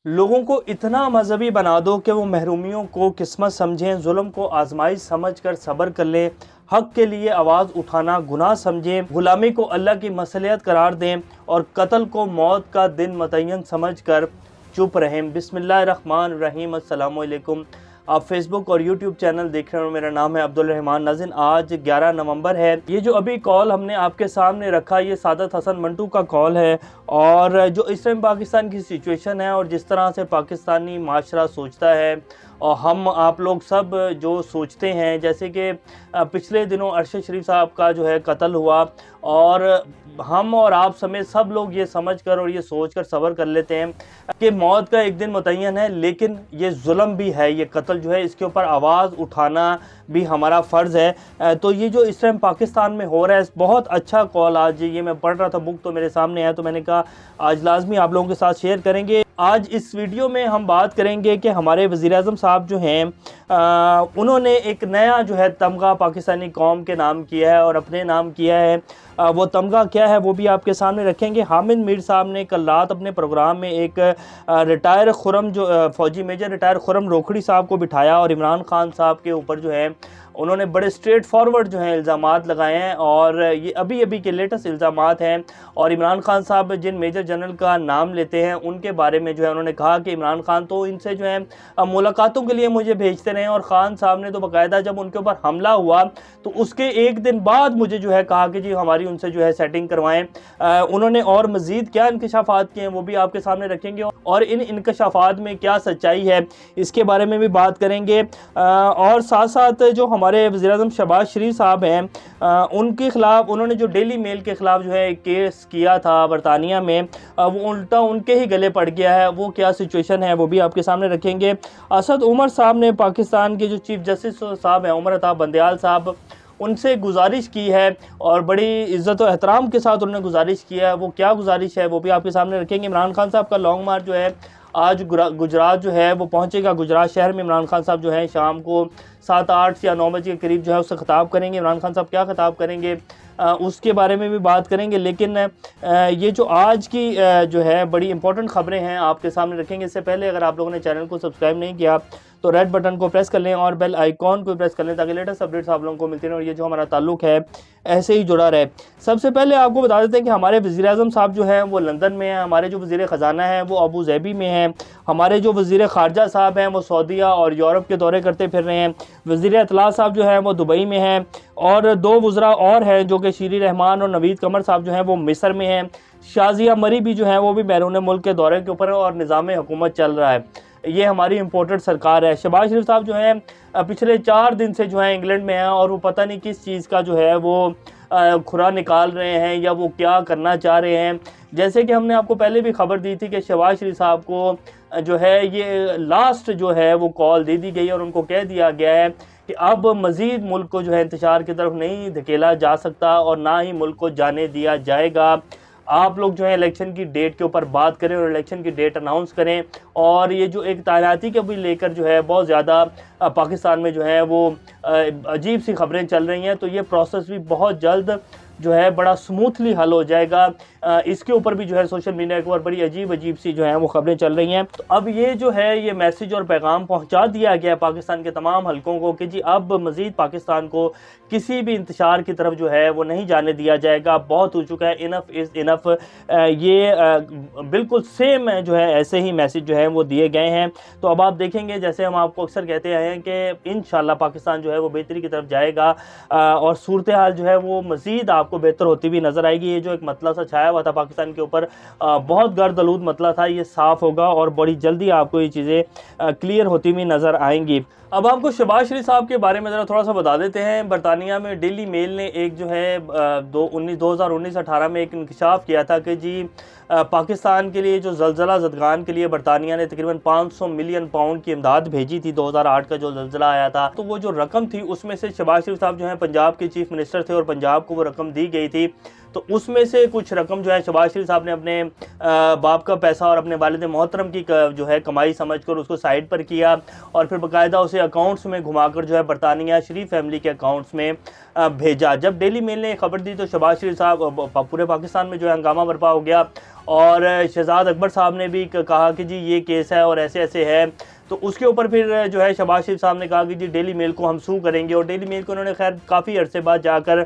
लोगों को इतना मजहबी बना दो कि वो महरूमियों को किस्मत समझें, जुल्म को आजमाइश समझकर सब्र कर लें, हक के लिए आवाज़ उठाना गुनाह समझें, गुलामी को अल्लाह की मसलियत करार दें और कत्ल को मौत का दिन मुतय्यन समझकर चुप रहें। बिस्मिल्लाहिर्रहमानिर्रहीम। अस्सलामु अलैकुम। आप फेसबुक और यूट्यूब चैनल देख रहे हो, मेरा नाम है अब्दुल रहमान। नाज़रीन, आज 11 नवंबर है। ये जो अभी कॉल हमने आपके सामने रखा, ये सादत हसन मंटू का कॉल है। और जो इस टाइम पाकिस्तान की सिचुएशन है और जिस तरह से पाकिस्तानी माशरा सोचता है और हम आप लोग सब जो सोचते हैं, जैसे कि पिछले दिनों अरशद शरीफ साहब का जो है कत्ल हुआ और हम और आप समेत सब लोग ये समझकर और ये सोचकर सब्र कर लेते हैं कि मौत का एक दिन मुतय्यन है, लेकिन ये जुल्म भी है, ये कत्ल जो है इसके ऊपर आवाज़ उठाना भी हमारा फ़र्ज़ है। तो ये जो इस टाइम पाकिस्तान में हो रहा है, बहुत अच्छा कॉल आज ये मैं पढ़ रहा था, बुक तो मेरे सामने है, तो मैंने कहा आज लाजमी आप लोगों के साथ शेयर करेंगे। आज इस वीडियो में हम बात करेंगे कि हमारे वज़ीर-ए-आज़म साहब जो हैं उन्होंने एक नया जो है तमगा पाकिस्तानी कौम के नाम किया है और अपने नाम किया है। वो तमगा क्या है वो भी आपके सामने रखेंगे। हामिद मीर साहब ने कल रात अपने प्रोग्राम में एक रिटायर खुरम जो फ़ौजी मेजर रिटायर खुरम रोखड़ी साहब को बिठाया और इमरान खान साहब के ऊपर जो है उन्होंने बड़े स्ट्रेट फॉरवर्ड जो हैं इल्ज़ामात लगाए हैं और ये अभी अभी के लेटेस्ट इल्ज़ामात हैं। और इमरान खान साहब जिन मेजर जनरल का नाम लेते हैं उनके बारे में जो है उन्होंने कहा कि इमरान खान तो इनसे जो है मुलाकातों के लिए मुझे भेजते रहे और ख़ान साहब ने तो बाकायदा जब उनके ऊपर हमला हुआ तो उसके एक दिन बाद मुझे जो है कहा कि जी हमारी उनसे जो है सेटिंग करवाएं। उन्होंने और मज़ीद क्या इंकशाफात किए हैं वो भी आपके सामने रखेंगे और इन इंकशाफात में क्या सच्चाई है इसके बारे में भी बात करेंगे। और साथ साथ जो हमारे वज़ीर-ए-आज़म शहबाज शरीफ साहब हैं उनके ख़िलाफ़ उन्होंने जो डेली मेल के ख़िलाफ़ जो है केस किया था बरतानिया में, वो उल्टा उनके ही गले पड़ गया है। वो क्या सिचुएशन है वो भी आपके सामने रखेंगे। असद उमर साहब ने पाकिस्तान के जो चीफ जस्टिस साहब हैं उमर अता बंदयाल साहब, उनसे गुजारिश की है और बड़ी इज़्ज़त और एहतराम के साथ उन्होंने गुजारिश किया है। वो क्या गुजारिश है वो भी आपके सामने रखेंगे। इमरान खान साहब का लॉन्ग मार्च जो है आज गुजरात जो है वो पहुंचेगा। गुजरात शहर में इमरान खान साहब जो है शाम को 7, 8 या 9 बजे के करीब जो है उससे ख़िताब करेंगे। इमरान खान साहब क्या ख़िताब करेंगे उसके बारे में भी बात करेंगे। लेकिन ये जो आज की जो है बड़ी इंपॉर्टेंट ख़बरें हैं आपके सामने रखेंगे। इससे पहले अगर आप लोगों ने चैनल को सब्सक्राइब नहीं किया तो रेड बटन को प्रेस कर लें और बेल आइकॉन को प्रेस कर लें ताकि लेटेस्ट अपडेट्स आप लोगों को मिलती रहें और ये जो हमारा ताल्लुक़ है ऐसे ही जुड़ा रहे। सबसे पहले आपको बता देते हैं कि हमारे वज़ीर-ए-आज़म साहब जो हैं वो लंदन में हैं, हमारे जो वज़ीर ख़जाना हैं वो अबू ज़ैबी में हैं, हमारे जो वज़ीर ख़ारजा साहब हैं वो सऊदीया और यूरोप के दौरे करते फिर रहे हैं, वज़ीर इत्तला साहब जो हैं वो दुबई में हैं और 2 वज़रा और हैं जो कि शीरी रहमान और नवीद कमर साहब जो हैं वो मिस्र में हैं। शाज़िया मरी भी जो है वो भी बैरून मुल्क के दौरे के ऊपर है और निज़ाम हुकूमत चल रहा है। ये हमारी इम्पोर्टेड सरकार है। शहबाज शरीफ साहब जो हैं पिछले 4 दिन से जो है इंग्लैंड में हैं और वो पता नहीं किस चीज़ का जो है वो खुरा निकाल रहे हैं या वो क्या करना चाह रहे हैं। जैसे कि हमने आपको पहले भी खबर दी थी कि शहबाज शरीफ साहब को जो है ये लास्ट जो है वो कॉल दे दी गई और उनको कह दिया गया है कि अब मज़ीद मुल्क को जो है इंतशार की तरफ नहीं धकेला जा सकता और ना ही मुल्क को जाने दिया जाएगा। आप लोग जो है इलेक्शन की डेट के ऊपर बात करें और इलेक्शन की डेट अनाउंस करें। और ये जो एक तैनाती के भी लेकर जो है बहुत ज़्यादा पाकिस्तान में जो है वो अजीब सी खबरें चल रही हैं, तो ये प्रोसेस भी बहुत जल्द जो है बड़ा स्मूथली हल हो जाएगा। इसके ऊपर भी जो है सोशल मीडिया के ऊपर बड़ी अजीब सी जो है वो खबरें चल रही हैं। तो अब ये जो है ये मैसेज और पैगाम पहुंचा दिया गया है पाकिस्तान के तमाम हलकों को कि जी अब मज़ीद पाकिस्तान को किसी भी इंतशार की तरफ जो है वो नहीं जाने दिया जाएगा। बहुत हो चुका है, इनफ इज़ इनफ। ये बिल्कुल सेम जो है ऐसे ही मैसेज जो है वो दिए गए हैं। तो अब आप देखेंगे, जैसे हम आपको अक्सर कहते हैं कि इंशाल्लाह पाकिस्तान जो है वो बेहतरी की तरफ जाएगा और सूरत हाल जो है वो मज़ीद आपको बेहतर होती भी नज़र आएगी। ये जो एक मतला सा छाया हुआ था पाकिस्तान के ऊपर, बहुत गर्द आलूद मतला था, ये साफ़ होगा और बड़ी जल्दी आपको ये चीज़ें क्लियर होती हुई नज़र आएंगी। अब आपको शहबाज शरीफ साहब के बारे में ज़रा थोड़ा सा बता देते हैं। बरतानिया में डेली मेल ने एक जो है 2019-18 में एक इंकशाफ किया था कि जी पाकिस्तान के लिए जो ज़लज़ला ज़दगान के लिए बरतानिया ने तकरीबन 500 मिलियन पाउंड की इमदाद भेजी थी। 2008 का जो ज़लज़ला आया था तो वो जो रकम थी उसमें से शहबाज शरीफ साहब जो हैं पंजाब के चीफ मिनिस्टर थे और पंजाब को वो रकम दी गई थी। तो उसमें से कुछ रकम जो है शहबाज शरीफ साहब ने अपने बाप का पैसा और अपने वालिद मोहतरम की जो है कमाई समझकर उसको साइड पर किया और फिर बाकायदा उसे अकाउंट्स में घुमाकर जो है बरतानिया शरीफ फैमिली के अकाउंट्स में भेजा। जब डेली मेल ने खबर दी तो शहबाज शरीफ साहब पूरे पाकिस्तान में जो है हंगामा बर्पा हो गया और शहजाद अकबर साहब ने भी कहा कि जी ये केस है और ऐसे ऐसे है। तो उसके ऊपर फिर जो है शहबाज शरीफ साहब ने कहा कि जी डेली मेल को हम सू करेंगे और डेली मेल को उन्होंने खैर काफ़ी अरसे बाद जाकर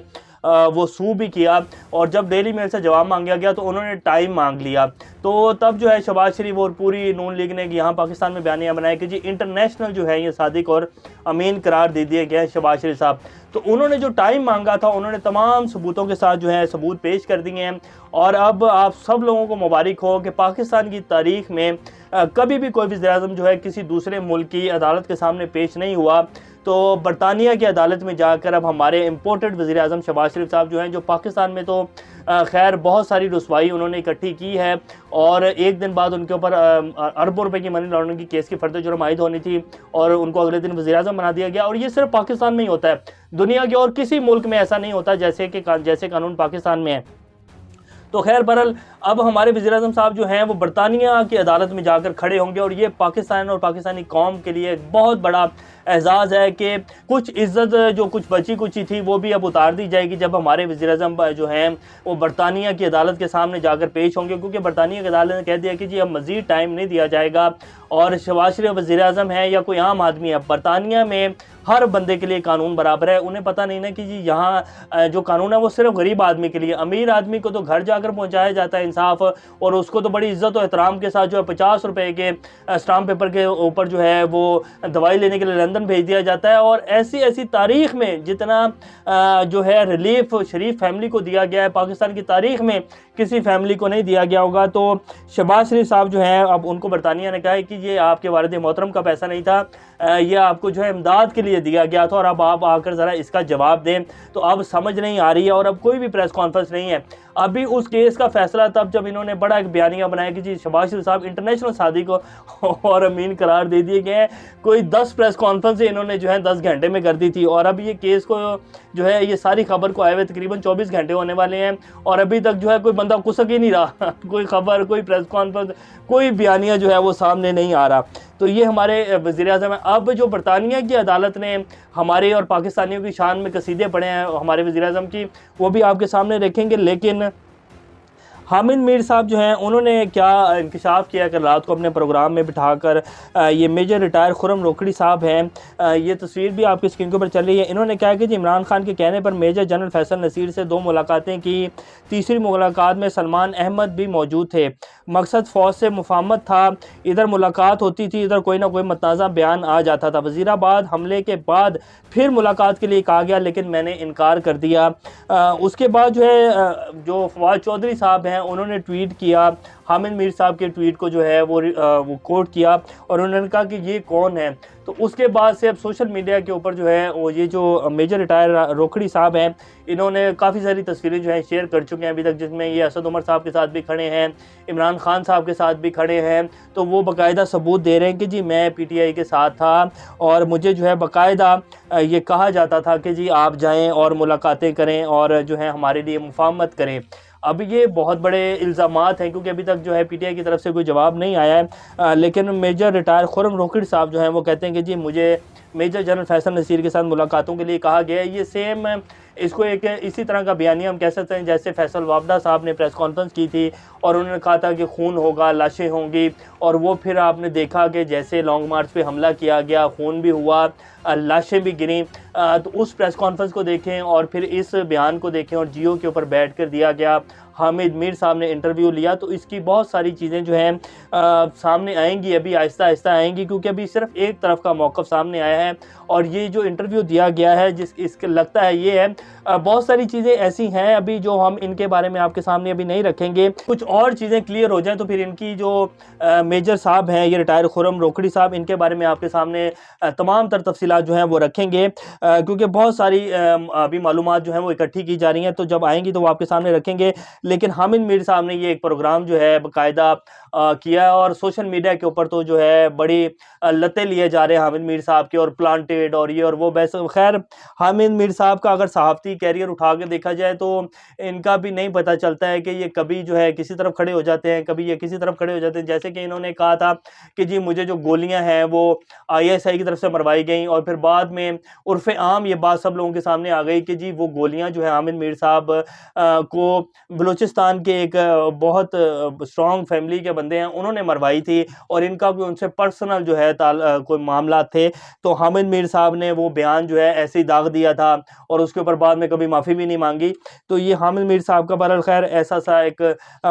वो सू भी किया और जब डेली मेल से जवाब मांगा गया तो उन्होंने टाइम मांग लिया। तो तब जो है शहबाज शरीफ और पूरी नून लीग ने यहाँ पाकिस्तान में बयानिया बनाया कि जी इंटरनेशनल जो है ये सादिक और अमीन करार दे दिए गए शहबाज शरीफ साहब। तो उन्होंने जो टाइम मांगा था उन्होंने तमाम सबूतों के साथ जो है सबूत पेश कर दिए हैं और अब आप सब लोगों को मुबारक हो कि पाकिस्तान की तारीख में कभी भी कोई वज़ीर-ए-आज़म जो है किसी दूसरे मुल्क की अदालत के सामने पेश नहीं हुआ। तो बरतानिया की अदालत में जाकर अब हमारे इम्पोर्टेड वज़ीर-ए-आज़म शहबाज शरीफ साहब जो हैं, जो पाकिस्तान में तो खैर बहुत सारी रुसवाई उन्होंने इकट्ठी की है और एक दिन बाद उनके ऊपर अरबों रुपए की मनी लॉन्ड्रिंग की केस की फर्द जुर्म आयद होनी थी और उनको अगले दिन वज़ीर-ए-आज़म बना दिया गया। और ये सिर्फ पाकिस्तान में ही होता है, दुनिया के और किसी मुल्क में ऐसा नहीं होता जैसे कानून पाकिस्तान में है। तो खैर बहरहाल अब हमारे वज़ीर-ए-आज़म साहब जो हैं वो बरतानिया की अदालत में जाकर खड़े होंगे और ये पाकिस्तान और पाकिस्तानी कौम के लिए एक बहुत बड़ा एजाज़ है कि कुछ इज़्ज़त जो कुछ बची कुची थी वो भी अब उतार दी जाएगी जब हमारे वज़ीर-ए-आज़म जो हैं वो बरतानिया की अदालत के सामने जाकर पेश होंगे, क्योंकि बरतानिया की अदालत ने कह दिया कि जी अब मज़ीद टाइम नहीं दिया जाएगा और शहबाज शरीफ वज़ीर-ए-आज़म है या कोई आम आदमी है, बरतानिया में हर बंदे के लिए कानून बराबर है। उन्हें पता नहीं ना कि जी यहाँ जो कानून है वो सिर्फ गरीब आदमी के लिए, अमीर आदमी को तो घर जाकर पहुँचाया जाता है इंसाफ और उसको तो बड़ी इज्जत और एहतराम के साथ जो है 50 रुपए के स्टाम्प पेपर के ऊपर जो है वो दवाई लेने के लिए लंदन भेज दिया जाता है। और ऐसी ऐसी तारीख में जितना जो है रिलीफ शरीफ फैमिली को दिया गया है पाकिस्तान की तारीख में किसी फैमिली को नहीं दिया गया होगा। तो शहबाज शरीफ साहब जो हैं अब उनको बरतानिया ने कहा है कि ये आपके वालिद मोहतरम का पैसा नहीं था, ये आपको जो है इमदाद के लिए दिया गया था और अब आप आकर ज़रा इसका जवाब दें। तो अब समझ नहीं आ रही है और अब कोई भी प्रेस कॉन्फ्रेंस नहीं है। अभी उस केस का फैसला तब जब इन्होंने बड़ा एक बयानिया बनाया कि जी शहबाज शरीफ साहब इंटरनेशनल सादिक और अमीन करार दे दिए गए हैं। कोई 10 प्रेस कॉन्फ्रेंस इन्होंने जो है 10 घंटे में कर दी थी और अब ये केस को जो है ये सारी खबर को आए हुए तकरीबन 24 घंटे होने वाले हैं और अभी तक जो है कोई बंदा कुसक ही नहीं रहा कोई खबर, कोई प्रेस कॉन्फ्रेंस, कोई बयानिया जो है वो सामने नहीं आ रहा। तो ये हमारे वज़ीर-ए-आज़म है। अब जो बरतानिया की अदालत ने हमारे और पाकिस्तानियों की शान में कसीदे पढ़े हैं हमारे वज़ीर-ए-आज़म की, वो भी आपके सामने रखेंगे। लेकिन हामिद मीर साहब जो हैं उन्होंने क्या इंकशाफ किया कि रात को अपने प्रोग्राम में बिठाकर ये मेजर रिटायर खुर्रम रोकड़ी साहब हैं, ये तस्वीर भी आपकी स्क्रीन के ऊपर चल रही है। इन्होंने कहा कि जी इमरान खान के कहने पर मेजर जनरल फैसल नसीर से 2 मुलाकातें की, तीसरी मुलाकात में सलमान अहमद भी मौजूद थे। मकसद फ़ौज से मुफाहमत था, इधर मुलाकात होती थी, इधर कोई ना कोई मतनाज़ा बयान आ जाता था। वज़ीराबाद हमले के बाद फिर मुलाकात के लिए कहा गया लेकिन मैंने इनकार कर दिया। उसके बाद जो है जो फवाद चौधरी साहब हैं उन्होंने ट्वीट किया, हामिद मीर साहब के ट्वीट को जो है वो कोट किया और उन्होंने कहा कि ये कौन है। तो उसके बाद से अब सोशल मीडिया के ऊपर जो है वो ये जो मेजर रिटायर रोकड़ी साहब हैं इन्होंने काफ़ी सारी तस्वीरें जो हैं शेयर कर चुके हैं अभी तक, जिसमें ये असद उमर साहब के साथ भी खड़े हैं, इमरान खान साहब के साथ भी खड़े हैं। तो वो बाकायदा सबूत दे रहे हैं कि जी मैं PTI के साथ था और मुझे जो है बाकायदा ये कहा जाता था कि जी आप जाएँ और मुलाकातें करें और जो है हमारे लिए मुफाहमत करें। अब ये बहुत बड़े इल्ज़ामात हैं क्योंकि अभी तक जो है PTI की तरफ से कोई जवाब नहीं आया है। लेकिन मेजर रिटायर खुर्रम रोकड़ी साहब जो हैं वो कहते हैं कि जी मुझे मेजर जनरल फैसल नसीर के साथ मुलाकातों के लिए कहा गया है। ये सेम इसको एक इसी तरह का बयानिया हम कह सकते हैं जैसे फैसल वाबदा साहब ने प्रेस कॉन्फ्रेंस की थी और उन्होंने कहा था कि खून होगा, लाशें होंगी, और वो फिर आपने देखा कि जैसे लॉन्ग मार्च पे हमला किया गया, खून भी हुआ, लाशें भी गिरी। तो उस प्रेस कॉन्फ्रेंस को देखें और फिर इस बयान को देखें और जियो के ऊपर बैठ कर दिया गया, हामिद मीर साहब ने इंटरव्यू लिया। तो इसकी बहुत सारी चीज़ें जो हैं सामने आएंगी, अभी आहिस्ता आहिस्ता आएंगी क्योंकि अभी सिर्फ एक तरफ का मौक़िफ़ सामने आया है और ये जो इंटरव्यू दिया गया है इसके लगता है ये है। बहुत सारी चीज़ें ऐसी हैं अभी जो हम इनके बारे में आपके सामने अभी नहीं रखेंगे, कुछ और चीज़ें क्लियर हो जाएं तो फिर इनकी जो मेजर साहब हैं ये रिटायर खुर्रम रोकड़ी साहब, इनके बारे में आपके सामने तमाम तर तफसीलात जो हैं वो रखेंगे क्योंकि बहुत सारी अभी मालूमात जो हैं वो इकट्ठी की जा रही हैं। तो जब आएंगी तो वो आपके सामने रखेंगे। लेकिन हामिद मीर साहब ने ये एक प्रोग्राम जो है बाकायदा किया है और सोशल मीडिया के ऊपर तो जो है बड़ी लतें लिए जा रहे हैं हामिद मीर साहब के, और प्लांटेड और ये और वो। वैसे खैर हामिद मीर साहब का अगर सहाफ़ती कैरियर उठा के देखा जाए तो इनका भी नहीं पता चलता है कि ये कभी जो है किसी तरफ खड़े हो जाते हैं, कभी ये किसी तरफ खड़े हो जाते हैं। जैसे कि इन्होंने कहा था कि जी मुझे जो गोलियां हैं वो आईएसआई की तरफ से मरवाई गई, और फिर बाद में उर्फ़े आम ये बात सब लोगों के सामने आ गई कि जी वो गोलियां जो है हामिद मीर साहब को बलूचिस्तान के एक बहुत स्ट्रॉन्ग फैमिली के बंदे हैं उन्होंने मरवाई थी, और इनका कोई उनसे पर्सनल जो है कोई मामला थे। तो हामिद मीर साहब ने वो बयान जो है ऐसे ही दाग दिया था और उसके ऊपर बाद में कभी माफ़ी भी नहीं मांगी। तो ये हामिद मीर साहब का बहरहाल खैर ऐसा सा एक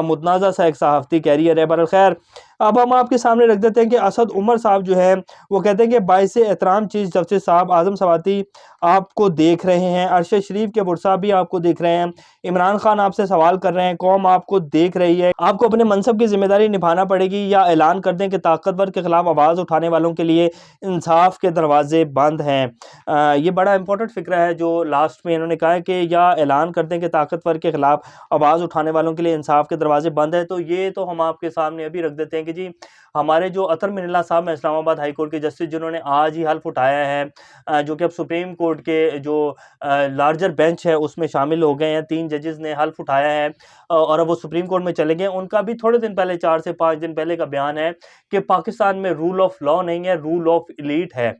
मुतनाज़ा सा एक सहाफ़ती कैरियर है। बहरहाल खैर अब हम आपके सामने रख देते हैं कि असद उमर साहब जो है वो कहते हैं कि बाइसे एहतराम चीफ जस्टिस साहब आज़म सवाती आपको देख रहे हैं, अरशद शरीफ के बुर साहब भी आपको देख रहे हैं, इमरान खान आपसे सवाल कर रहे हैं, कौम आपको देख रही है, आपको अपने मनसब की जिम्मेदारी निभाना पड़ेगी या ऐलान कर दें कि ताकतवर के खिलाफ आवाज़ उठाने वालों के लिए इंसाफ के दरवाजे बंद हैं। ये बड़ा इंपॉर्टेंट फिक्रा है जो लास्ट में इन्होंने कहा है कि या ऐलान कर दें कि ताकतवर के खिलाफ आवाज़ उठाने वालों के लिए इंसाफ के दरवाजे बंद है। तो ये तो हम आपके सामने अभी रख देते हैं कि जी हमारे जो अतर मिनल्ला साहब हैं इस्लामाबाद हाई कोर्ट के जस्टिस, जिन्होंने आज ही हल्फ उठाया है, जो कि अब सुप्रीम कोर्ट के जो लार्जर बेंच है उसमें शामिल हो गए हैं, 3 जजेस ने हल्फ उठाया है और अब वो सुप्रीम कोर्ट में चले गए। उनका भी थोड़े दिन पहले 4 से 5 दिन पहले का बयान है कि पाकिस्तान में रूल ऑफ लॉ नहीं है, रूल ऑफ इलीट है।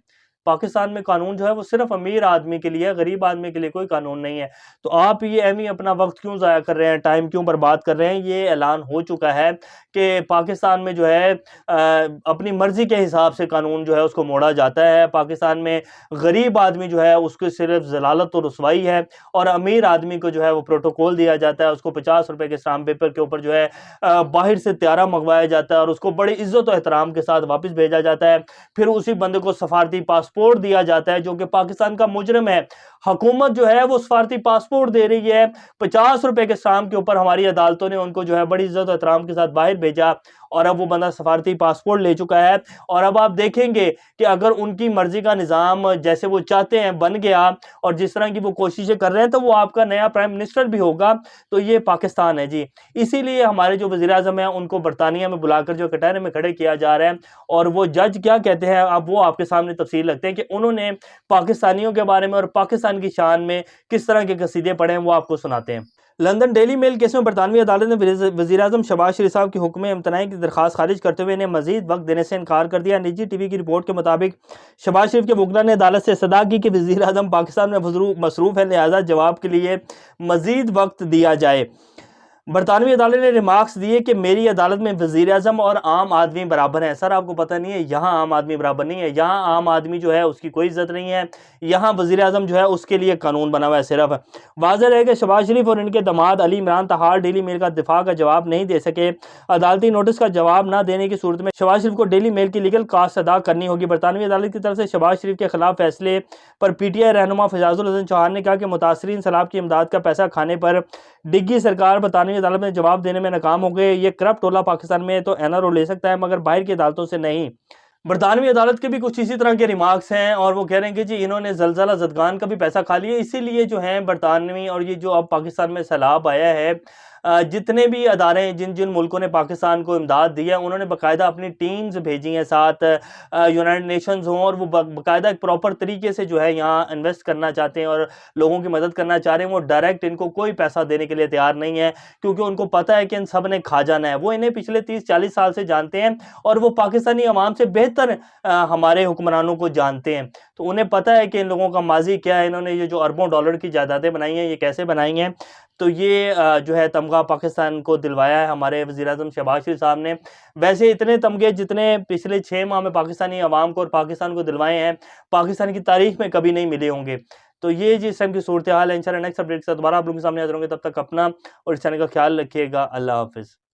पाकिस्तान में कानून जो है वो सिर्फ अमीर आदमी के लिए है, गरीब आदमी के लिए कोई कानून नहीं है। तो आप ये एम ही अपना वक्त क्यों ज़ाया कर रहे हैं, टाइम क्यों बर्बाद कर रहे हैं। ये ऐलान हो चुका है कि पाकिस्तान में जो है अपनी मर्जी के हिसाब से कानून जो है उसको मोड़ा जाता है। पाकिस्तान में गरीब आदमी जो है उसको सिर्फ जलालत और रुसवाई है, और अमीर आदमी को जो है वो प्रोटोकॉल दिया जाता है, उसको 50 रुपए के स्टाम्प पेपर के ऊपर जो है बाहर से त्यारा मंगवाया जाता है और उसको बड़ी इज्जत और एहतराम के साथ वापस भेजा जाता है। फिर उसी बंदे को सफारती पासपोर्ट दिया जाता है जो कि पाकिस्तान का मुजरिम है। हुकूमत जो है वो सफारती पासपोर्ट दे रही है 50 रुपए के स्टाम्प के ऊपर, हमारी अदालतों ने उनको जो है बड़ी इज्जत और एहतराम के साथ बाहर भेजा, और अब वो बंदा सफारती पासपोर्ट ले चुका है। और अब आप देखेंगे कि अगर उनकी मर्जी का निज़ाम जैसे वो चाहते हैं बन गया और जिस तरह की वो कोशिशें कर रहे हैं तो वो आपका नया प्राइम मिनिस्टर भी होगा। तो ये पाकिस्तान है जी। इसीलिए हमारे जो वज़ीर आज़म हैं उनको बरतानिया में बुलाकर जो कटहरे में खड़े किया जा रहा है, और वो जज क्या कहते हैं अब वो आपके सामने तफसील रखते हैं कि उन्होंने पाकिस्तानियों के बारे में और पाकिस्तान की शान में किस तरह के कसीदे पढ़े हैं, वो आपको सुनाते हैं। लंदन डेली मेल केस में बरतानवी अदालत ने वज़ीर-ए-आज़म शहबाज शरीफ साहब के हुक्म इम्तनाई की दरखास्त खारिज करते हुए इन्हें मजीद वक्त देने से इनकार कर दिया। निजी टीवी की रिपोर्ट के मुताबिक शहबाज शरीफ के वकील ने अदालत से सदा की कि वज़ीर-ए-आज़म पाकिस्तान में मसरूफ़ है, लिहाजा जवाब के लिए मजीद वक्त दिया जाए। बरतानवी अदालत ने रिमार्क्स दिए कि मेरी अदालत में वज़ीर आज़म और आम आदमी बराबर हैं। सर आपको पता नहीं है, यहाँ आम आदमी बराबर नहीं है, यहाँ आम आदमी जो है उसकी कोई इज्जत नहीं है, यहाँ वज़ीर आज़म जो है उसके लिए कानून बना हुआ है सिर्फ। वाज़ेह है कि शहबाज शरीफ और इनके दामाद अली इमरान तहार डेली मेल का दिफा का जवाब नहीं दे सके। अदालती नोटिस का जवाब न देने की सूरत में शहबाज शरीफ को डेली मेल की लीगल कास्ट अदा करनी होगी। बरतानवी अदालत की तरफ से शहबाज शरीफ के खिलाफ फैसले पर PTI रहनुमा फजाजुल हसन चौहान ने कहा कि मुतासरीन सैलाब की इमदाद का पैसा खाने पर डिग्गी सरकार बरतानवी अदालत में जवाब देने में नाकाम हो गए। ये करप्ट टोला पाकिस्तान में तो NRO ले सकता है मगर बाहर की अदालतों से नहीं। बरतानवी अदालत के भी कुछ इसी तरह के रिमार्क्स हैं और वो कह रहे हैं कि जी इन्होंने जलजला जदगान का भी पैसा खा लिया, इसीलिए जो है बरतानवी और ये जो अब पाकिस्तान में सैलाब आया है, जितने भी अदारे हैं जिन जिन मुल्कों ने पाकिस्तान को इमदाद दी है उन्होंने बाकायदा अपनी टीम्स भेजी हैं साथ, यूनाइटेड नेशंस हों, और वो बाकायदा एक प्रॉपर तरीके से जो है यहाँ इन्वेस्ट करना चाहते हैं और लोगों की मदद करना चाह रहे हैं। वो डायरेक्ट इनको कोई पैसा देने के लिए तैयार नहीं है क्योंकि उनको पता है कि इन सब ने खा जाना है। वो इन्हें पिछले 30-40 साल से जानते हैं और वो पाकिस्तानी अवाम से बेहतर हमारे हुक्मरानों को जानते हैं। तो उन्हें पता है कि इन लोगों का माजी क्या है, इन्होंने ये जो अरबों डॉलर की जायदादें बनाई हैं ये कैसे बनाई हैं। तो ये जो है तमगा पाकिस्तान को दिलवाया है हमारे वज़ीर-ए-आज़म शहबाज शरीफ साहब ने। वैसे इतने तमगे जितने पिछले 6 माह में पाकिस्तानी अवाम को और पाकिस्तान को दिलवाए हैं, पाकिस्तान की तारीख में कभी नहीं मिले होंगे। तो ये जिस टाइम की सूरत हाल है, इंशाल्लाह नेक्स्ट अपडेट के साथ दोबारा आप लोगों के सामने हाज़िर होंगे। तब तक अपना और इस चैनल का ख्याल रखिएगा। अल्लाह हाफ़िज़।